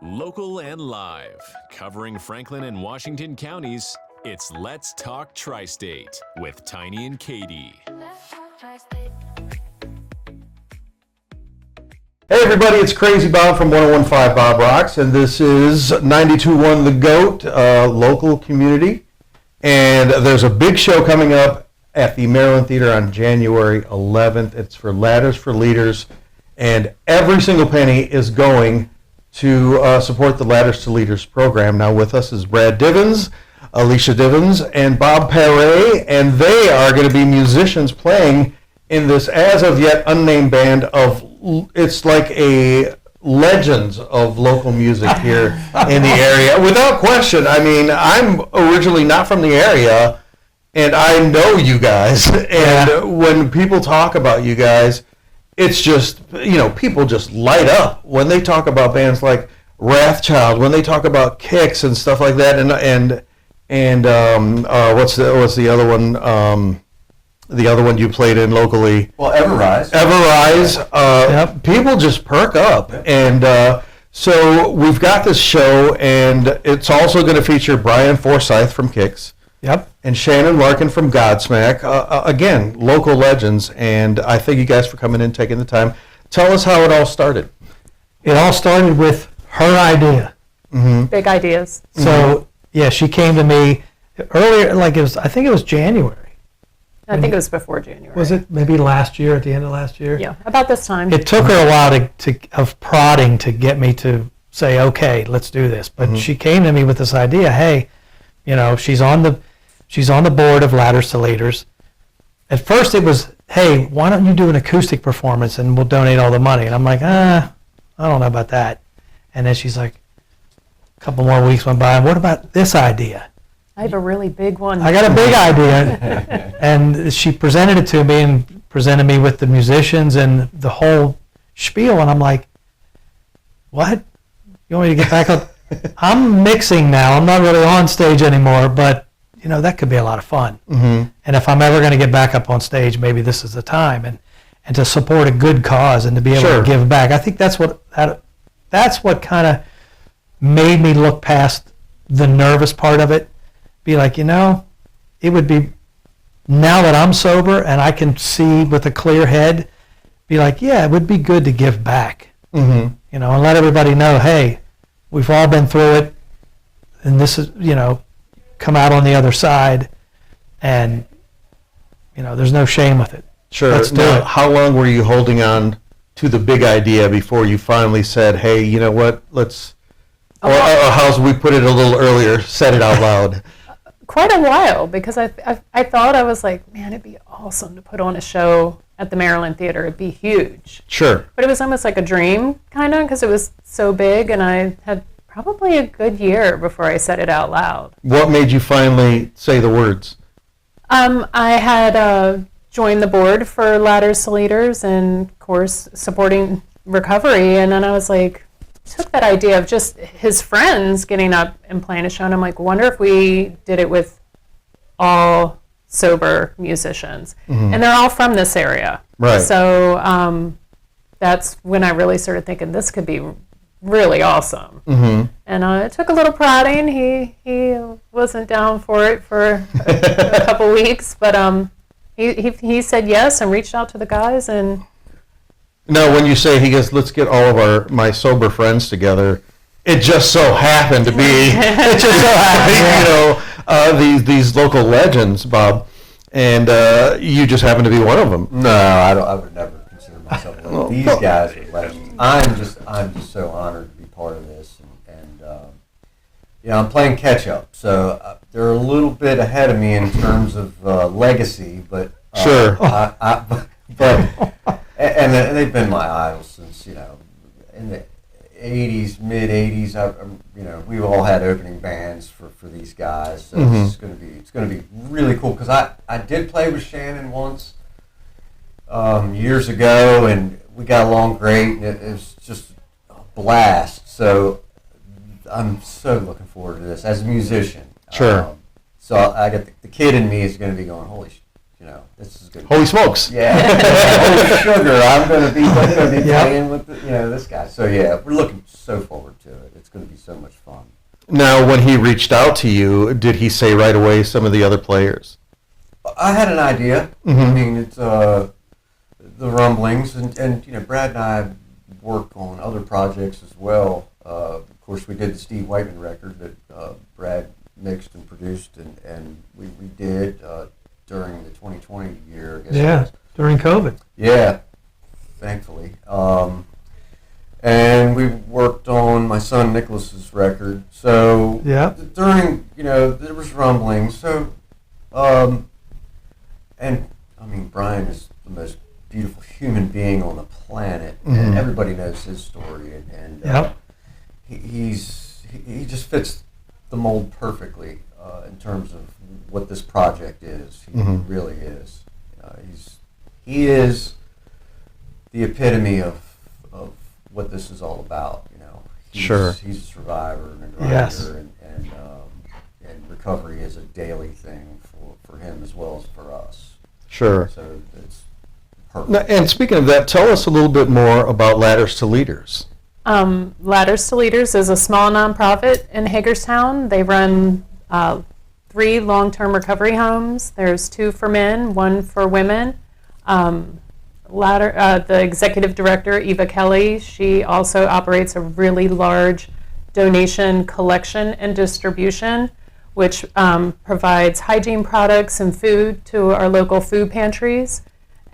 Local and live, covering Franklin and Washington counties, it's Let's Talk Tristate with Tiny and Katie. Hey everybody, it's Crazy Bob from 101.5 Bob Rocks, and this is 92.1 The GOAT, local community. And there's a big show coming up at the Maryland Theater on January 11th. It's for Ladders for Leaders, and every single penny is going to support the Ladders to Leaders program. Now with us is Brad Divins, Alicia Divins, and Bob Perret, and they are going to be musicians playing in this as of yet unnamed band of, it's like a legends of local music here in the area. Without question, I mean, I'm originally not from the area, and I know you guys, and when people talk about you guys, it's just, you know, people just light up when they talk about bands like Wrathchild, when they talk about Kicks and stuff like that, and what's the other one? The other one you played in locally? Well, Everrise. Yep. People just perk up, and so we've got this show, and it's also going to feature Brian Forsyth from Kicks. Yep. And Shannon Larkin from Godsmack. Again, local legends, and I thank you guys for coming in, taking the time. Tell us how it all started. It all started with her idea. Mm-hmm. Big ideas. So, yeah, she came to me earlier, I think it was January. I think it was before January. Was it maybe last year, at the end of last year? Yeah, about this time. It took her a while of prodding to get me to say, okay, let's do this. But she came to me with this idea, hey, you know, she's on the board of Ladders to Leaders. At first it was, hey, why don't you do an acoustic performance and we'll donate all the money? And I'm like, I don't know about that. And then she's like, a couple more weeks went by, and what about this idea? I have a really big one. I got a big idea. And she presented it to me and presented me with the musicians and the whole spiel. And I'm like, what? You want me to get back up? I'm mixing now. I'm not really on stage anymore, but you know, that could be a lot of fun. Mm-hmm. And if I'm ever going to get back up on stage, maybe this is the time. And to support a good cause and to be able to give back. I think that's what kind of made me look past the nervous part of it. Be like, you know, it would be, now that I'm sober and I can see with a clear head, be like, yeah, it would be good to give back. Mm-hmm. You know, and let everybody know, hey, we've all been through it, and this is, you know, come out on the other side, and, you know, there's no shame with it. Sure. Let's do now, it. how long were you holding on to the big idea before you finally said, hey, you know what, let's, or how's we put it a little earlier, said it out loud? Quite a while, because I thought, I was like, man, it'd be awesome to put on a show at the Maryland Theater. It'd be huge. Sure. But it was almost like a dream, kind of, because it was so big, and I had probably a good year before I said it out loud. What made you finally say the words? I had joined the board for Ladders to Leaders and, of course, supporting recovery, and then I was like, took that idea of just his friends getting up and playing a show, and I'm like, wonder if we did it with all sober musicians. Mm-hmm. And they're all from this area. Right. So that's when I really started thinking this could be really awesome. Mm-hmm. And it took a little prodding. He wasn't down for it for a couple weeks, but he said yes and reached out to the guys. And No, when you say, he goes, let's get all of my sober friends together, it just so happened to be, it just so happened, you know, these local legends, Bob, and you just happen to be one of them. No, I would never consider myself one of these guys are legends. I'm just so honored to be part of this, and you know, I'm playing catch up, so they're a little bit ahead of me in terms of legacy, but Sure. And they've been my idols since, you know, in the 80s, mid 80s. You know, we've all had opening bands for these guys, so it's going to be really cool, because I did play with Shannon once years ago, and we got along great, and it was just a blast. So I'm so looking forward to this as a musician. Sure. So I got the kid in me is going to be going, holy shit. You know, this is good. Holy smokes! Yeah, holy sugar! I'm going to be playing with this guy. So yeah, we're looking so forward to it. it's going to be so much fun. Now, when he reached out to you, did he say right away some of the other players? I had an idea. I mean, it's the rumblings, and you know, Brad and I work on other projects as well. Of course, we did the Steve Whiteman record that Brad mixed and produced, and we did during the 2020 year. I guess Yeah, during COVID. Yeah, thankfully. And we worked on my son Nicholas's record. So Yeah. during, you know, there was rumblings. So, and I mean, Brian is the most beautiful human being on the planet, and everybody knows his story. And Yep. he just fits the mold perfectly in terms of what this project is. He really is. He is the epitome of what this is all about. You know, he's a survivor and a grinder, Yes. and recovery is a daily thing for him as well as for us. Sure. So it's perfect. Now, and speaking of that, tell us a little bit more about Ladders to Leaders. Ladders to Leaders is a small nonprofit in Hagerstown. They run 3 long-term recovery homes. There's 2 for men, 1 for women. The executive director, Eva Kelly, she also operates a really large donation collection and distribution, which provides hygiene products and food to our local food pantries.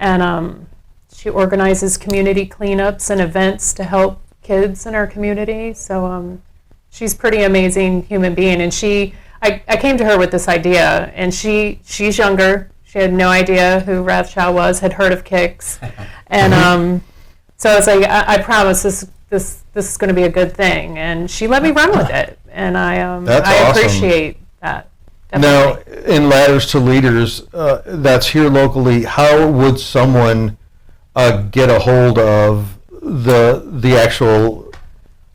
And she organizes community cleanups and events to help kids in our community. So she's pretty amazing human being. And I came to her with this idea, and she's younger. She had no idea who Rav Chow was, had heard of Kicks. And so I was like, I promise this is going to be a good thing. And she let me run with it. And That's I awesome. appreciate that. Now, Definitely. in Ladders to Leaders, that's here locally. How would someone get a hold of the actual?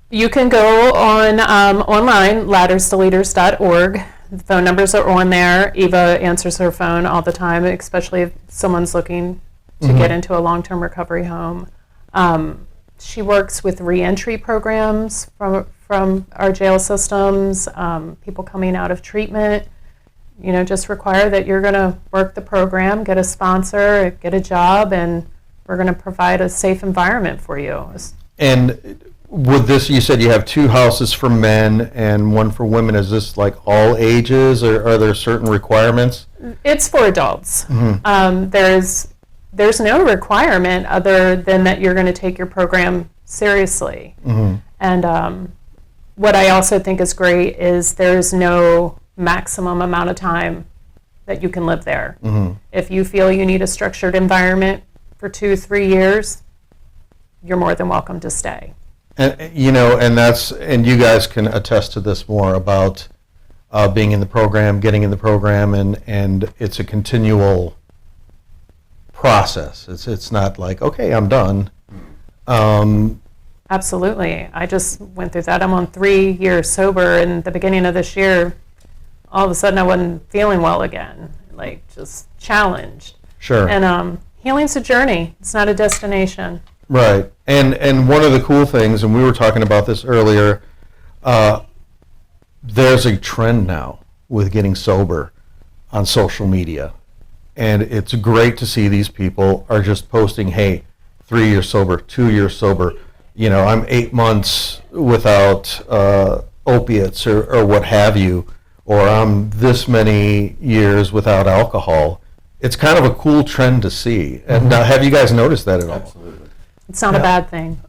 You can go on online, ladderstoleaders.org. The phone numbers are on there. Eva answers her phone all the time, especially if someone's looking to get into a long-term recovery home. She works with reentry programs from our jail systems, people coming out of treatment. You know, just require that you're going to work the program, get a sponsor, get a job, and we're going to provide a safe environment for you. And with this, you said you have 2 houses for men and 1 for women. Is this like all ages, or are there certain requirements? It's for adults. There's no requirement other than that you're going to take your program seriously. And what I also think is great is there's no maximum amount of time that you can live there. If you feel you need a structured environment for 2-3 years, you're more than welcome to stay. And you know, and you guys can attest to this more about being in the program, getting in the program, and it's a continual process. It's not like, okay, I'm done. Absolutely. I just went through that. I'm on 3 years sober, and the beginning of this year, all of a sudden I wasn't feeling well again, like just challenged. Sure. And healing's a journey. It's not a destination. Right. And one of the cool things, and we were talking about this earlier, there's a trend now with getting sober on social media. And it's great to see these people are just posting, hey, 3 years sober, 2 years sober. You know, I'm 8 months without opiates or what have you, or I'm this many years without alcohol. It's kind of a cool trend to see. And now, have you guys noticed that at all? Absolutely. It's not a bad thing.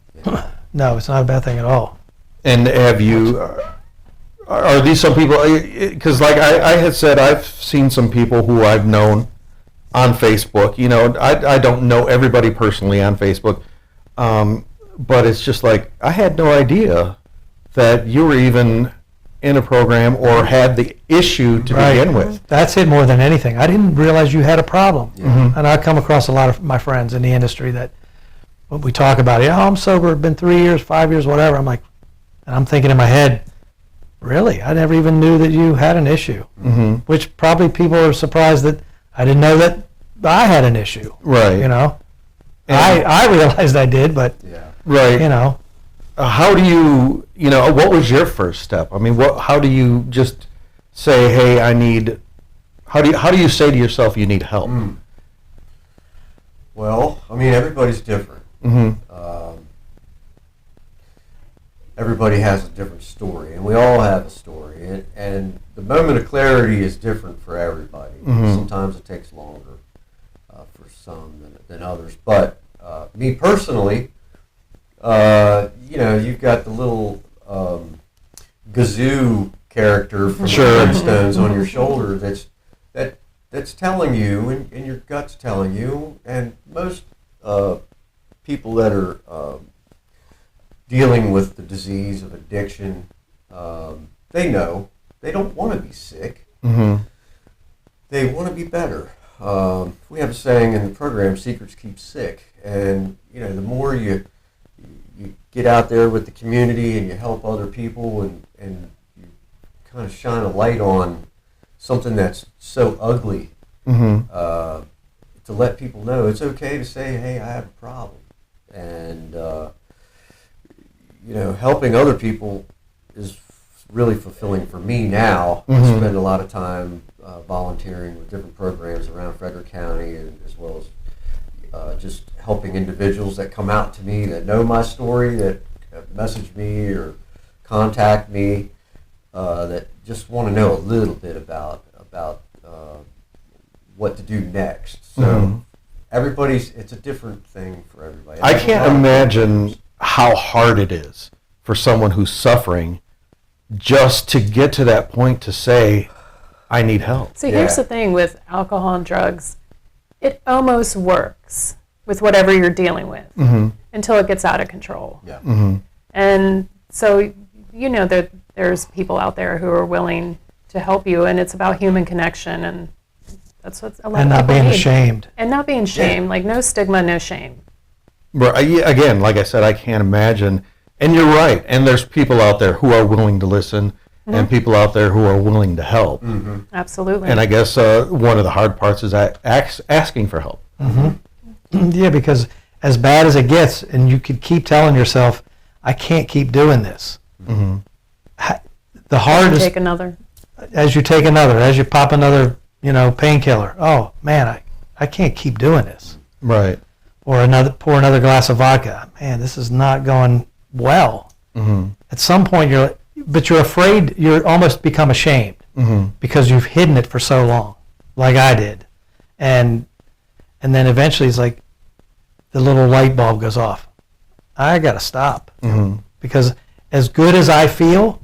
No, it's not a bad thing at all. And have you, are these some people, because like I had said, I've seen some people who I've known on Facebook. You know, I don't know everybody personally on Facebook, but it's just like, I had no idea that you were even in a program or had the issue to begin with. That's it more than anything. I didn't realize you had a problem. And I come across a lot of my friends in the industry that when we talk about it, oh, I'm sober, it's been 3 years, 5 years, whatever. I'm like, and I'm thinking in my head, really? I never even knew that you had an issue. Which probably people are surprised that I didn't know that I had an issue. Right. You know, And- I realized I did, but Yeah. Right. you know, how do you, what was your first step? I mean, how do you just say, hey, how do you say to yourself you need help? Well, I mean, everybody's different. Everybody has a different story, and we all have a story. And the moment of clarity is different for everybody. Sometimes it takes longer for some than others. But me personally, you've got the little gazoo character from the Flintstones on your shoulder that's telling you, and your gut's telling you, and most people that are dealing with the disease of addiction, they know they don't want to be sick. They want to be better. We have a saying in the program, secrets keep sick, and the more you get out there with the community and you help other people and you kind of shine a light on something that's so ugly, to let people know it's okay to say, hey, I have a problem. And, helping other people is really fulfilling for me now. I spend a lot of time volunteering with different programs around Frederick County, and as well as just helping individuals that come out to me that know my story, that message me or contact me, that just want to know a little bit about what to do next. So it's a different thing for everybody. I can't imagine how hard it is for someone who's suffering just to get to that point to say, I need help. So here's the thing with alcohol and drugs. It almost works with whatever you're dealing with until it gets out of control. Yeah. And so, there's people out there who are willing to help you, and it's about human connection, and that's what a lot And of not people being need. ashamed. And not being shamed, like no stigma, no shame. Again, like I said, I can't imagine. And you're right. And there's people out there who are willing to listen, and people out there who are willing to help. Absolutely. And I guess one of the hard parts is asking for help. Yeah, because as bad as it gets, and you could keep telling yourself, I can't keep doing this. The hardest, Take another. as you pop another, painkiller. Oh man, I can't keep doing this. Right. Or pour another glass of vodka. Man, this is not going well. At some point, you're afraid. You're almost become ashamed because you've hidden it for so long, like I did, and then eventually it's like the little light bulb goes off. I got to stop because as good as I feel,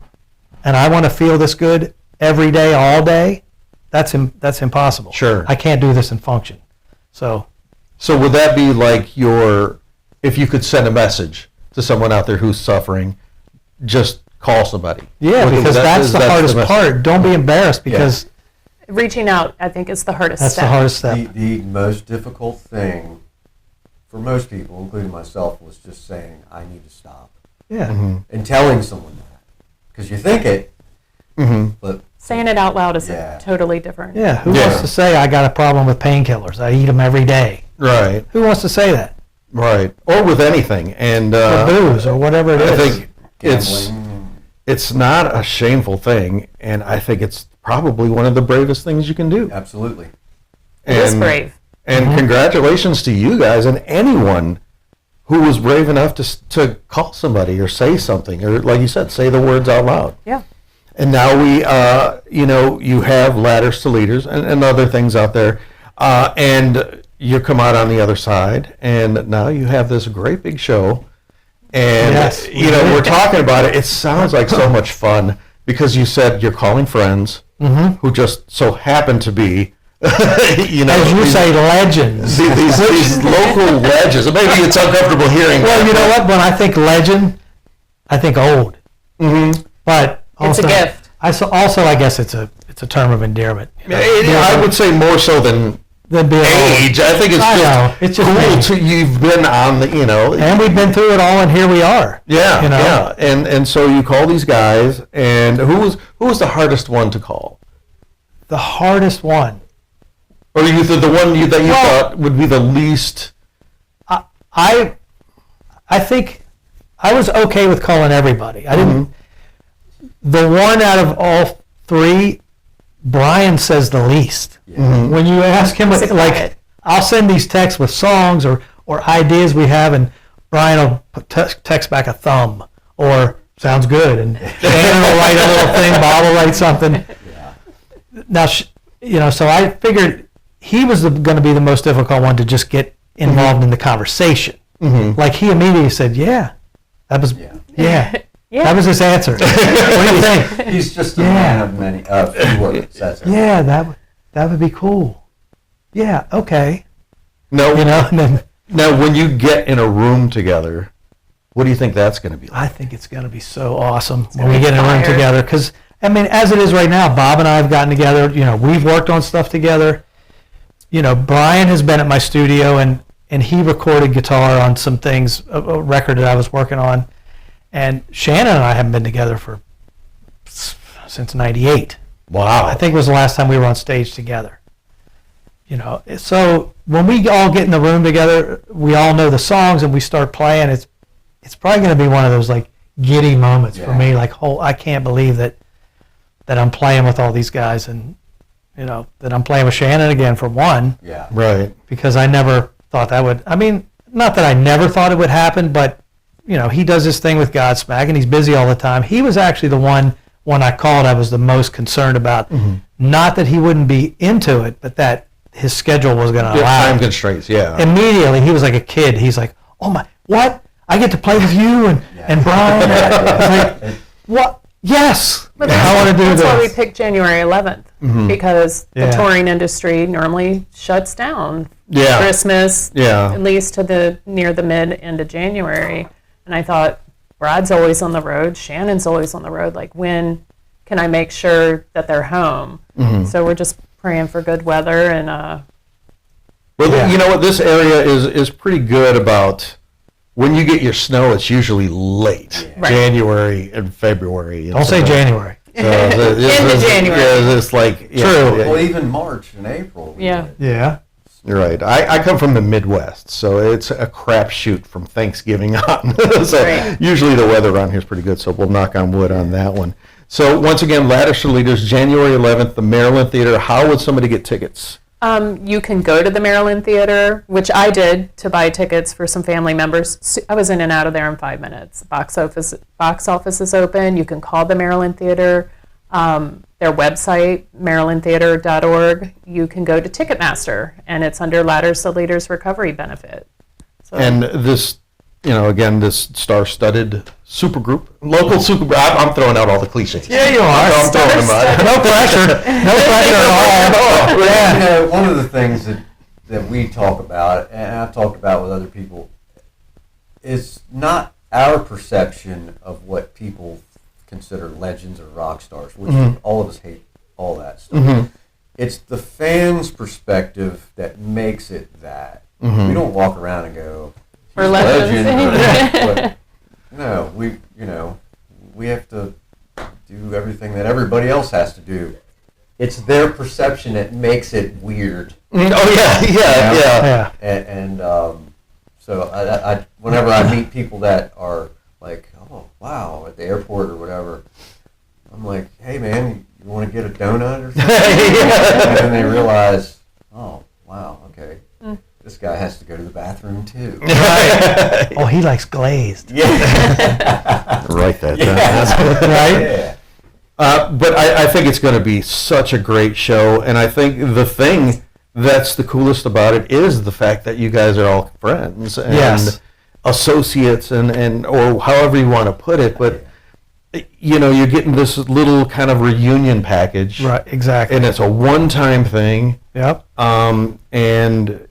and I want to feel this good every day, all day, that's impossible. Sure. I can't do this and function. So would that be like if you could send a message to someone out there who's suffering, just call somebody? yeah, because that's the hardest part. Don't be embarrassed because Reaching out, I think, is the hardest that's step. the hardest step. The most difficult thing for most people, including myself, was just saying, I need to stop. Yeah. And telling someone that. Because you think it, but Saying it out loud is Yeah. totally different. Yeah. Who wants to say I got a problem with painkillers? I eat them every day. Right. Who wants to say that? Right. Or with anything. And Or booze or whatever it is. I think gambling. it's not a shameful thing, and I think it's probably one of the bravest things you can do. Absolutely. It is brave. And congratulations to you guys and anyone who was brave enough to call somebody or say something, or like you said, say the words out loud. Yeah. And now you have Ladders to Leaders and other things out there, and you come out on the other side, and now you have this great big show, and Yes, we're talking about it. It sounds like so much fun because you said you're calling friends who just so happen to be, As you say, legends. these local legends. Maybe it's uncomfortable hearing. Well, that, you know what? When I think legend, I think old. But It's a also, gift. I guess it's a term of endearment. I would say more so than Than being age. I think it's just cool me. to you've been on the And we've been through it all, and here we are. yeah you know? yeah and so you call these guys, and who was the hardest one to call, The hardest one. or the one that you thought would be the least? I think I was okay with calling everybody. I didn't. The one out of all three, Brian says the least. When you ask him, like, I'll send these texts with songs or ideas we have, and Brian will text back a thumb or sounds good, and Shannon will write a little thing, Bob will write something. Now, so I figured he was going to be the most difficult one to just get involved in the conversation. Like, he immediately said, that was that was his answer. What do you think? He's just a man of many few words. That's it. Yeah, that would be cool. Yeah, okay. No, And then now when you get in a room together, what do you think that's going to be like? I think it's going to be so awesome when we get in a room together. Because, I mean, as it is right now, Bob and I have gotten together. We've worked on stuff together. Brian has been at my studio, and he recorded guitar on some things, a record that I was working on. And Shannon and I haven't been together since '98. Wow. I think it was the last time we were on stage together. So when we all get in the room together, we all know the songs and we start playing. It's probably going to be one of those like giddy moments for me. Like, I can't believe that I'm playing with all these guys, and that I'm playing with Shannon again for one. Yeah. Right. Because I never thought that would. I mean, not that I never thought it would happen, but he does this thing with Godsmack, and he's busy all the time. He was actually the one when I called, I was the most concerned about. Not that he wouldn't be into it, but that his schedule was going to allow time it. constraints, yeah. Immediately, he was like a kid. He's like, "Oh my, what? I get to play with you and Brian?" I was like, "What? Yes, I want to do this." That's why we picked January 11th, because the touring industry normally shuts down Christmas, at least to near the end of January. And I thought, Brad's always on the road, Shannon's always on the road. Like, when can I make sure that they're home? So we're just praying for good weather. And well, you know what? This area is pretty good about when you get your snow. It's usually late, January and February. Don't say January. So Into January. Yeah, it's like True. Well, even March and April. Yeah. You're right. I come from the Midwest, so it's a crapshoot from Thanksgiving on. So usually the weather around here is pretty good, so we'll knock on wood on that one. So once again, Ladder Leaders, January 11th, the Maryland Theater. How would somebody get tickets? You can go to the Maryland Theater, which I did, to buy tickets for some family members. I was in and out of there in 5 minutes. Box office is open. You can call the Maryland Theater. Their website, marylandtheater.org. You can go to Ticketmaster, and it's under Ladders to Leaders Recovery Benefit. So, And this, again, this star-studded supergroup, local supergroup. I'm throwing out all the cliches. Yeah, you are. I'm throwing them out. No pressure. No pressure at all. Yeah. One of the things that we talk about, and I've talked about with other people, is not our perception of what people consider legends or rock stars, which all of us hate all that stuff. It's the fans' perspective that makes it that. We don't walk around and go, "He's a legend." No, we have to do everything that everybody else has to do. It's their perception that makes it weird. Yeah. And so I whenever I meet people that are like, "Oh, wow," at the airport or whatever, I'm like, "Hey, man, you want to get a donut or something?" And then they realize, "Oh, wow, okay, this guy has to go to the bathroom too." Oh, he likes glazed. Write that down. Right? Yeah. But I think it's going to be such a great show, and I think the thing that's the coolest about it is the fact that you guys are all friends and associates and or however you want to put it, but you're getting this little kind of reunion package. Right, exactly. And it's a one-time thing. Yep. And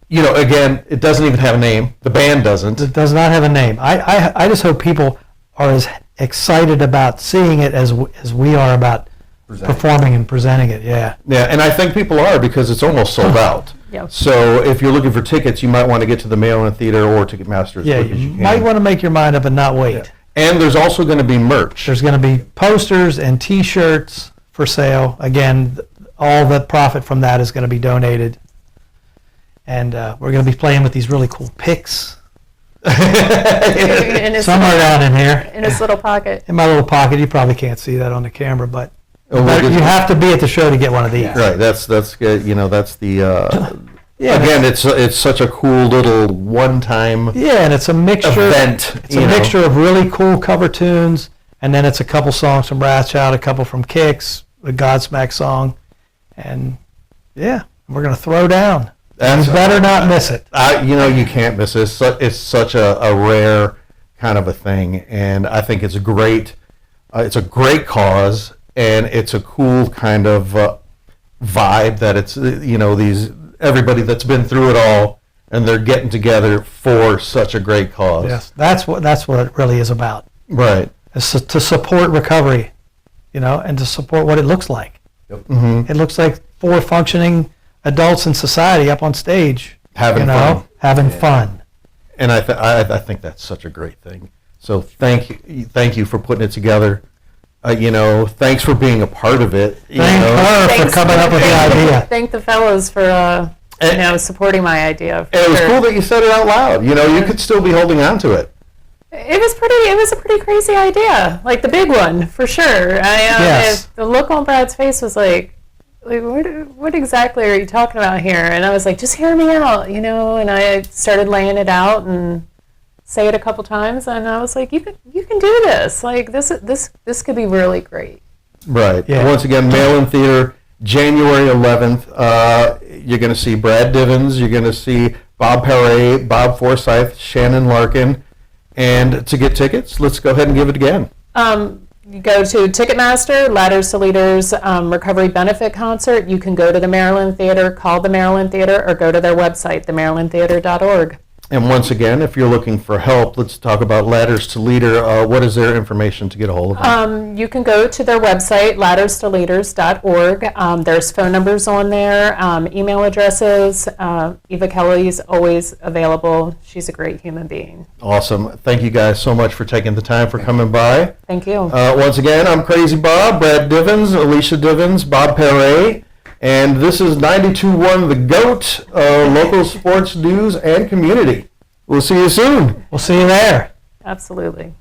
again, it doesn't even have a name. The band doesn't. It does not have a name. I just hope people are as excited about seeing it as we are about performing and presenting it. Yeah, and I think people are, because it's almost sold out. Yep. So if you're looking for tickets, you might want to get to the Maryland Theater or Ticketmaster as quick as you can. Might want to make your mind up and not wait. Yeah. And there's also going to be merch. There's going to be posters and T-shirts for sale. Again, all the profit from that is going to be donated. And we're going to be playing with these really cool picks in his Somewhere down in here. in his little pocket. In my little pocket, you probably can't see that on the camera, but Oh, we'll you get- have to be at the show to get one of these. Yeah. Right, that's good. You know, that's the. Yeah, Again, it's such a cool little one-time Yeah, and it's a mixture. event. It's a mixture of really cool cover tunes, and then it's a couple songs from Wrath Child, a couple from Kix, a Godsmack song, and yeah, we're gonna throw down. That's- You better not miss it. You can't miss it. It's such a rare kind of a thing, and I think it's great. It's a great cause, and it's a cool kind of vibe that it's these everybody that's been through it all, and they're getting together for such a great cause. Yes, that's what it really is about. Right. Is to support recovery, and to support what it looks like. Yep. Mm-hmm. It looks like 4 functioning adults in society up on stage, Having fun. having fun. And I think that's such a great thing. So thank you for putting it together. Thanks for being a part of it. Thank her for Thanks- coming up with the idea. Thank the fellows for supporting my idea. For And it was sure. cool that you said it out loud. You could still be holding on to it. It was a pretty crazy idea, like the big one for sure. Yes. The look on Brad's face was like what exactly are you talking about here? And I was like, just hear me out, And I started laying it out and say it a couple times, and I was like, you can do this. Like this could be really great. Right. Yeah. Once again, Mail-In Theater, January 11th. You're going to see Brad Divins. You're going to see Bob Perret, Bob Forsyth, Shannon Larkin. And to get tickets, let's go ahead and give it again. You go to Ticketmaster, Ladders to Leaders Recovery Benefit Concert. You can go to the Maryland Theater, call the Maryland Theater, or go to their website, themarylandtheater.org. And once again, if you're looking for help, let's talk about Ladders to Leader. What is their information to get a hold of them? You can go to their website, ladderstoleaders.org. There's phone numbers on there, email addresses. Eva Kelly's always available. She's a great human being. Awesome. Thank you guys so much for taking the time for coming by. Thank you. Once again, I'm Crazy Bob, Brad Divins, Alicia Divins, Bob Perret. And this is 92.1 The GOAT, local sports news and community. We'll see you soon. We'll see you there. Absolutely.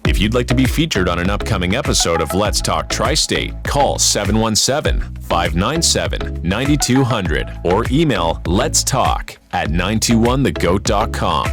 If you'd like to be featured on an upcoming episode of Let's Talk Tri-State, call 717-597-9200 or email letstalk@921thegoat.com.